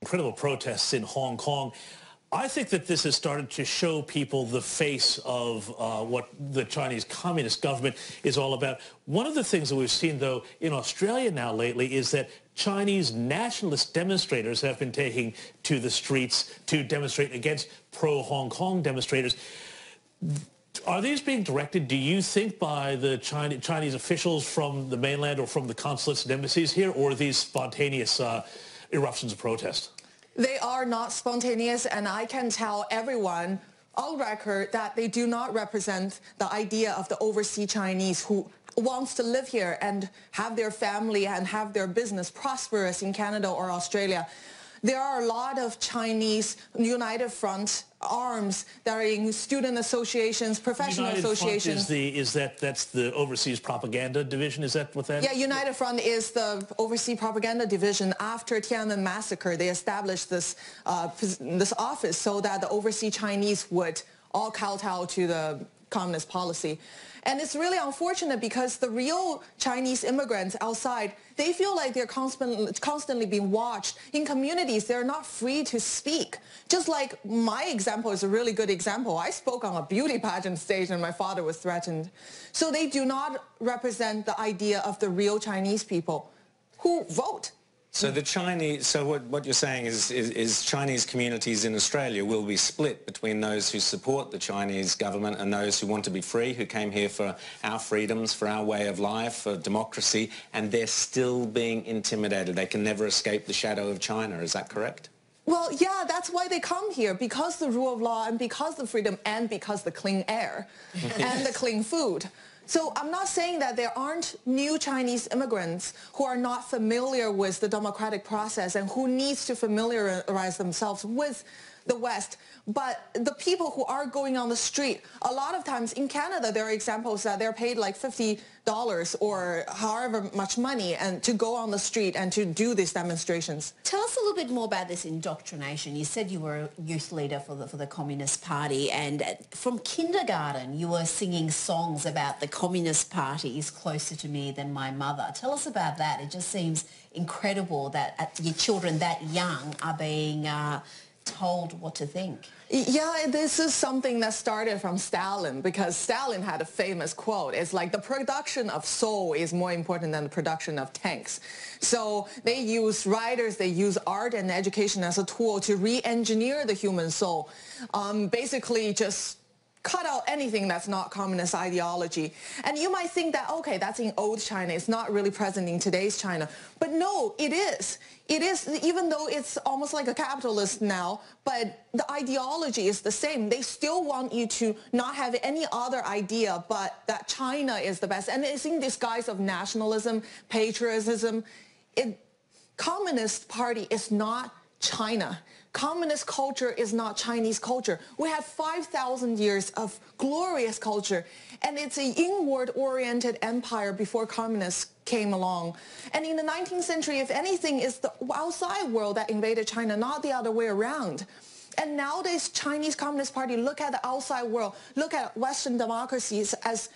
incredible protests in Hong Kong. I think that this has started to show people the face of what the Chinese Communist government is all about. One of the things that we've seen, though, in Australia now lately is that Chinese nationalist demonstrators have been taking to the streets to demonstrate against pro-Hong Kong demonstrators. Are these being directed, do you think, by the Chinese officials from the mainland or from the consulates and embassies here, or are these spontaneous eruptions of protest? They are not spontaneous, and I can tell everyone on record that they do not represent the idea of the overseas Chinese who wants to live here and have their family and have their business prosperous in Canada or Australia. There are a lot of Chinese United Front arms that are in student associations, professional associations. That's the overseas propaganda division? Is that what that is? Yeah, United Front is the overseas propaganda division. After Tiananmen massacre, they established this office so that the overseas Chinese would all kowtow to the communist policy. And it's really unfortunate because the real Chinese immigrants outside, they feel like they're constantly being watched. In communities, they're not free to speak. Just like my example is a really good example. I spoke on a beauty pageant stage and my father was threatened. So they do not represent the idea of the real Chinese people who vote. So the Chinese, so what you're saying is Chinese communities in Australia will be split between those who support the Chinese government and those who want to be free, who came here for our freedoms, for our way of life, for democracy, and they're still being intimidated. They can never escape the shadow of China. Is that correct? Well, yeah, that's why they come here, because the rule of law and because the freedom and because the clean air and the clean food. So I'm not saying that there aren't new Chinese immigrants who are not familiar with the democratic process and who needs to familiarize themselves with the West. But the people who are going on the street, a lot of times in Canada, there are examples that they're paid like $50 or however much money and to go on the street and to do these demonstrations. Tell us a little bit more about this indoctrination. You said you were a youth leader for the Communist Party, and from kindergarten you were singing songs about the Communist Party is closer to me than my mother. Tell us about that. It just seems incredible that your children that young are being told what to think. Yeah, this is something that started from Stalin, because Stalin had a famous quote. It's like the production of soul is more important than the production of tanks. So they use writers, they use art and education as a tool to re-engineer the human soul. Basically just cut out anything that's not communist ideology. And you might think that, okay, that's in old China, it's not really present in today's China. But no, it is. It is, even though it's almost like a capitalist now, but the ideology is the same. They still want you to not have any other idea but that China is the best. And it's in disguise of nationalism, patriotism. Communist Party is not China. Communist culture is not Chinese culture. We have 5,000 years of glorious culture, and it's an inward-oriented empire before communists came along. And in the 19th century, if anything, it's the outside world that invaded China, not the other way around. And nowadays, Chinese Communist Party look at the outside world, look at Western democracies as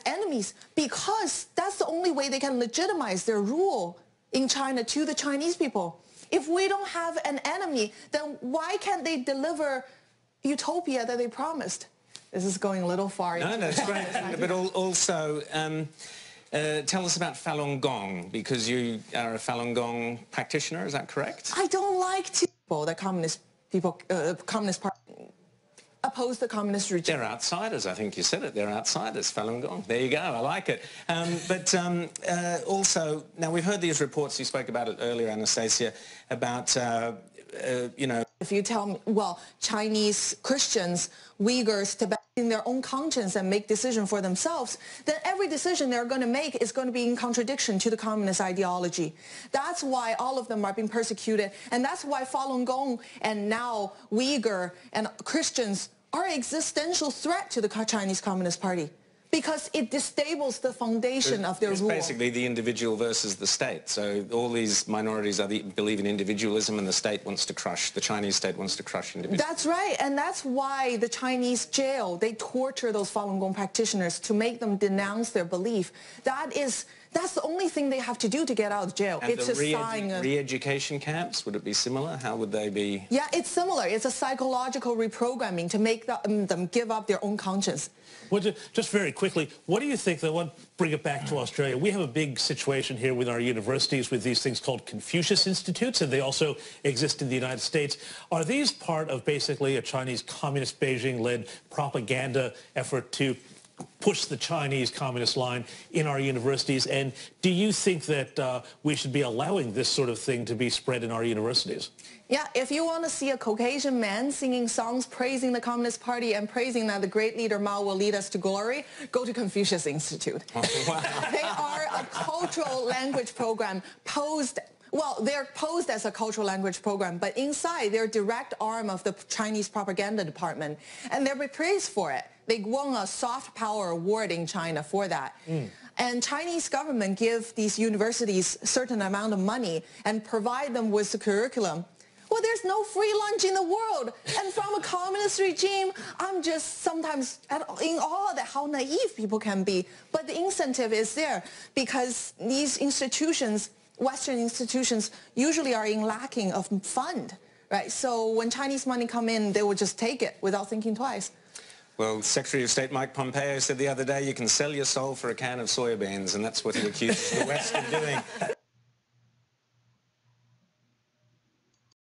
enemies, because that's the only way they can legitimize their rule in China to the Chinese people. If we don't have an enemy, then why can't they deliver utopia that they promised? This is going a little far. No, that's great. But also, tell us about Falun Gong, because you are a Falun Gong practitioner, is that correct? I don't like to... Well, the Communist Party oppose the communist regime. They're outsiders, I think you said it. They're outsiders, Falun Gong. There you go, I like it. Also, now we've heard these reports, you spoke about it earlier, Anastasia, about, you know... If you tell me, well, Chinese Christians, Uyghurs, Tibetans, in their own conscience and make decisions for themselves, then every decision they're going to make is going to be in contradiction to the communist ideology. That's why all of them are being persecuted, and that's why Falun Gong and now Uyghur and Christians are an existential threat to the Chinese Communist Party, because it destabilizes the foundation of their rule. It's basically the individual versus the state. So all these minorities believe in individualism, and the state wants to crush, the Chinese state wants to crush individuals. That's right, and that's why the Chinese jail, they torture those Falun Gong practitioners to make them denounce their belief. That is That's the only thing they have to do to get out of jail. And it's the just signing re-education camps, would it be similar? How would they be? Yeah, it's similar. It's a psychological reprogramming to make them give up their own conscience. Well, just very quickly, what do you think, I want to bring it back to Australia. We have a big situation here with our universities with these things called Confucius Institutes, and they also exist in the United States. Are these part of basically a Chinese communist Beijing-led propaganda effort to push the Chinese communist line in our universities? And do you think that we should be allowing this sort of thing to be spread in our universities? Yeah, if you want to see a Caucasian man singing songs praising the Communist Party and praising that the great leader Mao will lead us to glory, go to Confucius Institute. Oh, wow. They are a cultural language program they're posed as a cultural language program, but inside they're a direct arm of the Chinese propaganda department, and they're praised for it. They won a soft power award in China for that. And Chinese government give these universities a certain amount of money and provide them with the curriculum. Well, there's no free lunch in the world. And from a communist regime, I'm just sometimes in awe at how naive people can be. But the incentive is there because these institutions, Western institutions, usually are in lacking of fund, right? So when Chinese money come in, they will just take it without thinking twice. Well, Secretary of State Mike Pompeo said the other day you can sell your soul for a can of soya beans, and that's what he accused the West of doing.